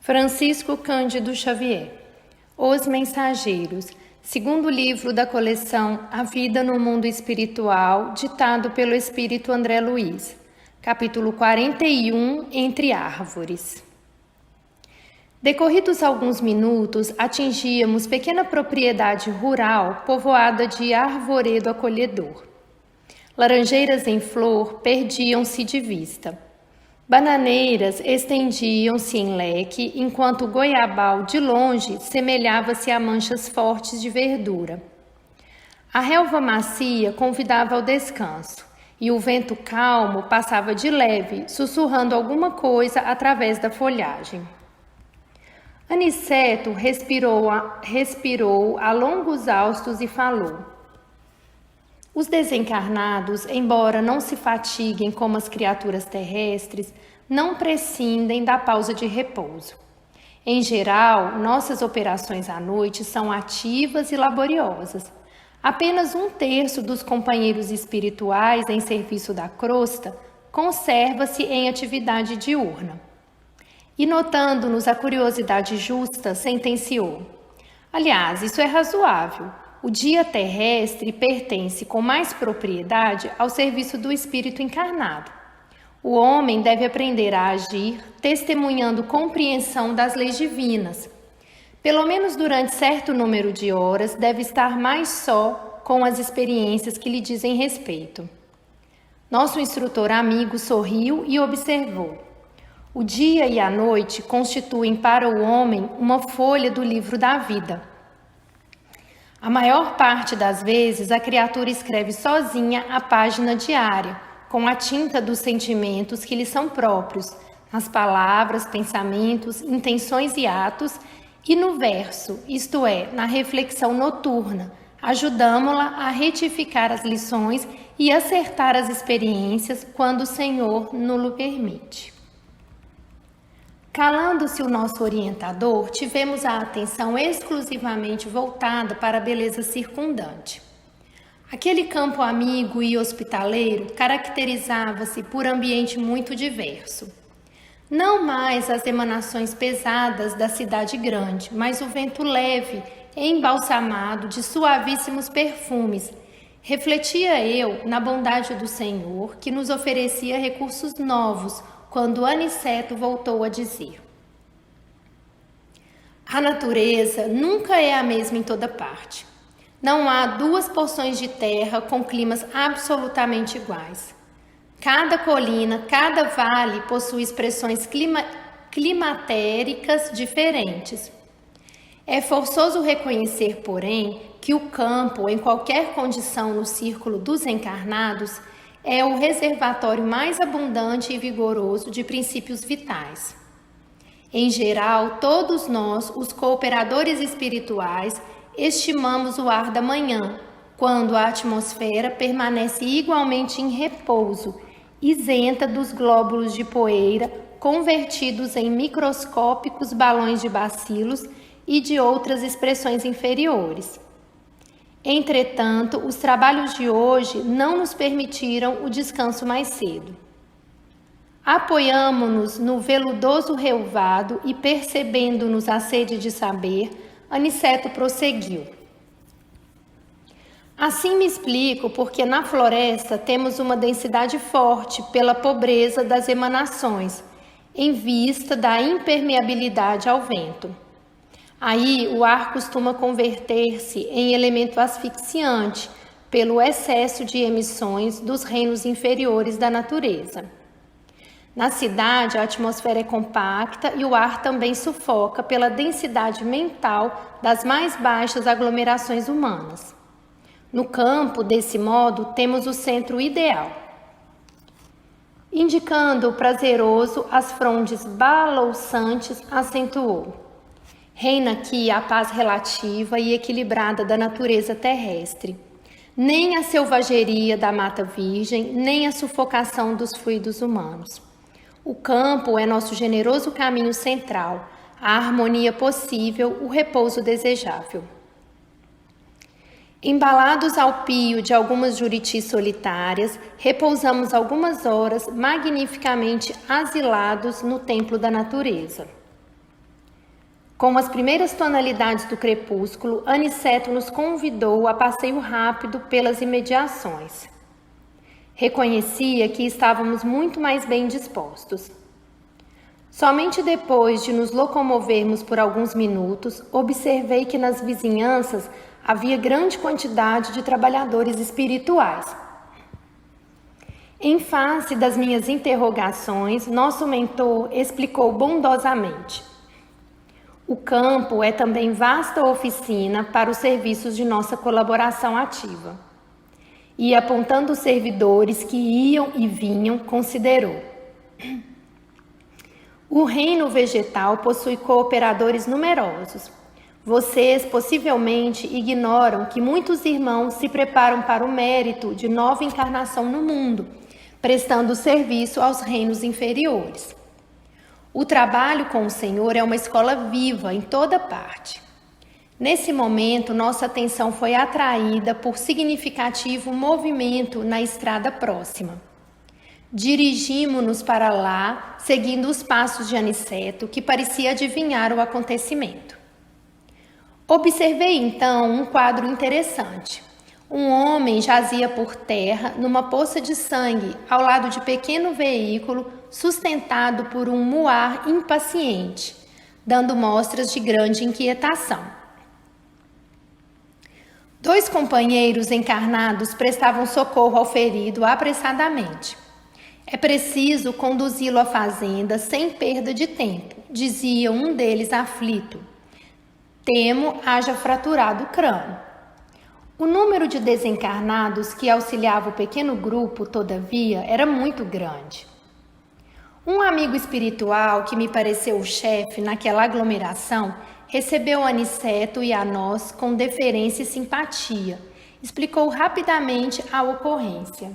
Francisco Cândido Xavier. Os Mensageiros, segundo livro da coleção A Vida no Mundo Espiritual, ditado pelo Espírito André Luiz. Capítulo 41, Entre Árvores. Decorridos alguns minutos, atingíamos pequena propriedade rural povoada de arvoredo acolhedor. Laranjeiras em flor perdiam-se de vista. Bananeiras estendiam-se em leque, enquanto o goiabal, de longe, semelhava-se a manchas fortes de verdura. A relva macia convidava ao descanso, e o vento calmo passava de leve, sussurrando alguma coisa através da folhagem. Aniceto respirou a longos haustos e falou: os desencarnados, embora não se fatiguem como as criaturas terrestres, não prescindem da pausa de repouso. Em geral, nossas operações à noite são ativas e laboriosas. Apenas 1/3 dos companheiros espirituais em serviço da crosta conserva-se em atividade diurna. E notando-nos a curiosidade justa, sentenciou: aliás, isso é razoável. O dia terrestre pertence com mais propriedade ao serviço do espírito encarnado. O homem deve aprender a agir, testemunhando compreensão das leis divinas. Pelo menos durante certo número de horas, deve estar mais só com as experiências que lhe dizem respeito. Nosso instrutor amigo sorriu e observou: o dia e a noite constituem para o homem uma folha do livro da vida. A maior parte das vezes, a criatura escreve sozinha a página diária, com a tinta dos sentimentos que lhe são próprios, nas palavras, pensamentos, intenções e atos, e no verso, isto é, na reflexão noturna, ajudamo-la a retificar as lições e acertar as experiências quando o Senhor nos permite. Calando-se o nosso orientador, tivemos a atenção exclusivamente voltada para a beleza circundante. Aquele campo amigo e hospitaleiro caracterizava-se por ambiente muito diverso. Não mais as emanações pesadas da cidade grande, mas o vento leve, embalsamado de suavíssimos perfumes. Refletia eu na bondade do Senhor, que nos oferecia recursos novos, quando Aniceto voltou a dizer: a natureza nunca é a mesma em toda parte. Não há 2 porções de terra com climas absolutamente iguais. Cada colina, cada vale possui expressões climatéricas diferentes. É forçoso reconhecer, porém, que o campo, em qualquer condição no círculo dos encarnados, é o reservatório mais abundante e vigoroso de princípios vitais. Em geral, todos nós, os cooperadores espirituais, estimamos o ar da manhã, quando a atmosfera permanece igualmente em repouso, isenta dos glóbulos de poeira convertidos em microscópicos balões de bacilos e de outras expressões inferiores. Entretanto, os trabalhos de hoje não nos permitiram o descanso mais cedo. Apoiamo-nos no veludoso relvado e, percebendo-nos a sede de saber, Aniceto prosseguiu: assim me explico porque na floresta temos uma densidade forte pela pobreza das emanações, em vista da impermeabilidade ao vento. Aí o ar costuma converter-se em elemento asfixiante pelo excesso de emissões dos reinos inferiores da natureza. Na cidade, a atmosfera é compacta e o ar também sufoca pela densidade mental das mais baixas aglomerações humanas. No campo, desse modo, temos o centro ideal. Indicando o prazeroso, as frondes balouçantes, acentuou: reina aqui a paz relativa e equilibrada da natureza terrestre. Nem a selvageria da mata virgem, nem a sufocação dos fluidos humanos. O campo é nosso generoso caminho central, a harmonia possível, o repouso desejável. Embalados ao pio de algumas juritis solitárias, repousamos algumas horas magnificamente asilados no templo da natureza. Com as primeiras tonalidades do crepúsculo, Aniceto nos convidou a passeio rápido pelas imediações. Reconhecia que estávamos muito mais bem dispostos. Somente depois de nos locomovermos por alguns minutos, observei que nas vizinhanças havia grande quantidade de trabalhadores espirituais. Em face das minhas interrogações, nosso mentor explicou bondosamente: o campo é também vasta oficina para os serviços de nossa colaboração ativa. E apontando os servidores que iam e vinham, considerou: o reino vegetal possui cooperadores numerosos. Vocês possivelmente ignoram que muitos irmãos se preparam para o mérito de nova encarnação no mundo, prestando serviço aos reinos inferiores. O trabalho com o Senhor é uma escola viva em toda parte. Nesse momento, nossa atenção foi atraída por significativo movimento na estrada próxima. Dirigimo-nos para lá, seguindo os passos de Aniceto, que parecia adivinhar o acontecimento. Observei então um quadro interessante. Um homem jazia por terra numa poça de sangue, ao lado de pequeno veículo sustentado por um muar impaciente, dando mostras de grande inquietação. 2 companheiros encarnados prestavam socorro ao ferido apressadamente. É preciso conduzi-lo à fazenda sem perda de tempo, dizia um deles aflito. Temo haja fraturado o crânio. O número de desencarnados que auxiliava o pequeno grupo, todavia, era muito grande. Um amigo espiritual, que me pareceu o chefe naquela aglomeração, recebeu Aniceto e a nós com deferência e simpatia. Explicou rapidamente a ocorrência.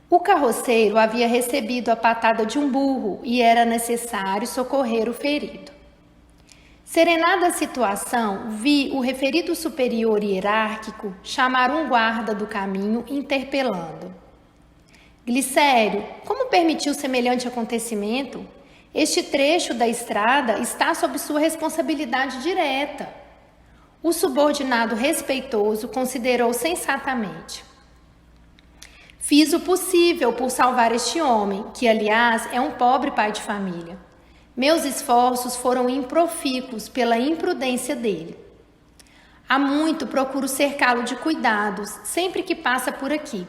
O carroceiro havia recebido a patada de um burro e era necessário socorrer o ferido. Serenada a situação, vi o referido superior hierárquico chamar um guarda do caminho, interpelando: Glicério, como permitiu semelhante acontecimento? Este trecho da estrada está sob sua responsabilidade direta. O subordinado respeitoso considerou sensatamente: fiz o possível por salvar este homem, que, aliás, é um pobre pai de família. Meus esforços foram improfícuos pela imprudência dele. Há muito procuro cercá-lo de cuidados, sempre que passa por aqui.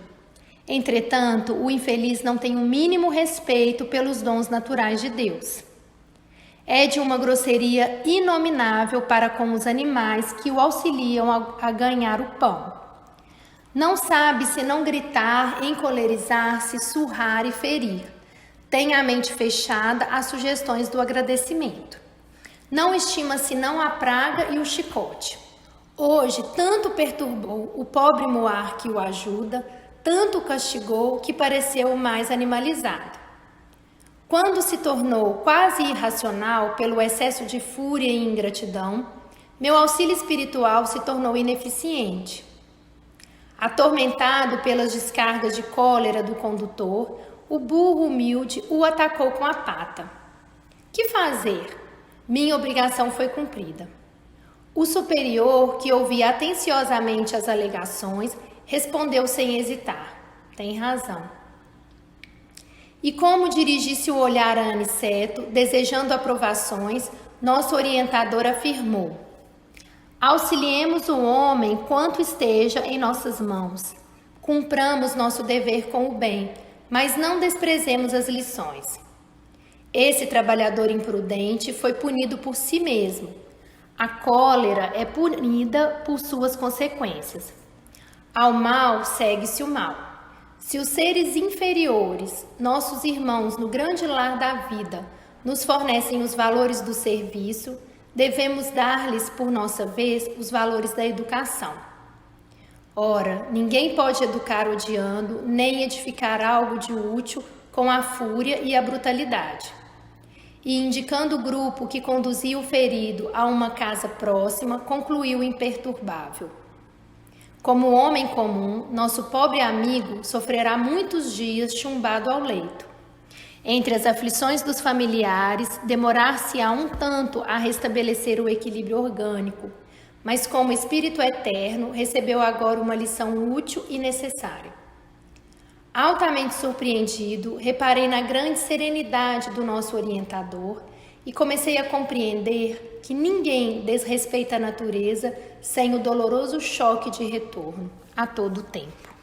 Entretanto, o infeliz não tem o mínimo respeito pelos dons naturais de Deus. É de uma grosseria inominável para com os animais que o auxiliam a ganhar o pão. Não sabe senão gritar, encolerizar-se, surrar e ferir. Tem a mente fechada às sugestões do agradecimento. Não estima senão a praga e o chicote. Hoje, tanto perturbou o pobre muar que o ajuda, tanto o castigou que pareceu mais animalizado. Quando se tornou quase irracional pelo excesso de fúria e ingratidão, meu auxílio espiritual se tornou ineficiente. Atormentado pelas descargas de cólera do condutor, o burro humilde o atacou com a pata. Que fazer? Minha obrigação foi cumprida. O superior, que ouvia atenciosamente as alegações, respondeu sem hesitar: tem razão. E como dirigisse o olhar a Aniceto, desejando aprovações, nosso orientador afirmou: auxiliemos o homem quanto esteja em nossas mãos. Cumpramos nosso dever com o bem, mas não desprezemos as lições. Esse trabalhador imprudente foi punido por si mesmo. A cólera é punida por suas consequências. Ao mal segue-se o mal. Se os seres inferiores, nossos irmãos no grande lar da vida, nos fornecem os valores do serviço, devemos dar-lhes, por nossa vez, os valores da educação. Ora, ninguém pode educar odiando, nem edificar algo de útil com a fúria e a brutalidade. E, indicando o grupo que conduzia o ferido a uma casa próxima, concluiu imperturbável: como homem comum, nosso pobre amigo sofrerá muitos dias chumbado ao leito. Entre as aflições dos familiares, demorar-se-á um tanto a restabelecer o equilíbrio orgânico, mas como espírito eterno, recebeu agora uma lição útil e necessária. Altamente surpreendido, reparei na grande serenidade do nosso orientador e comecei a compreender que ninguém desrespeita a natureza sem o doloroso choque de retorno a todo tempo.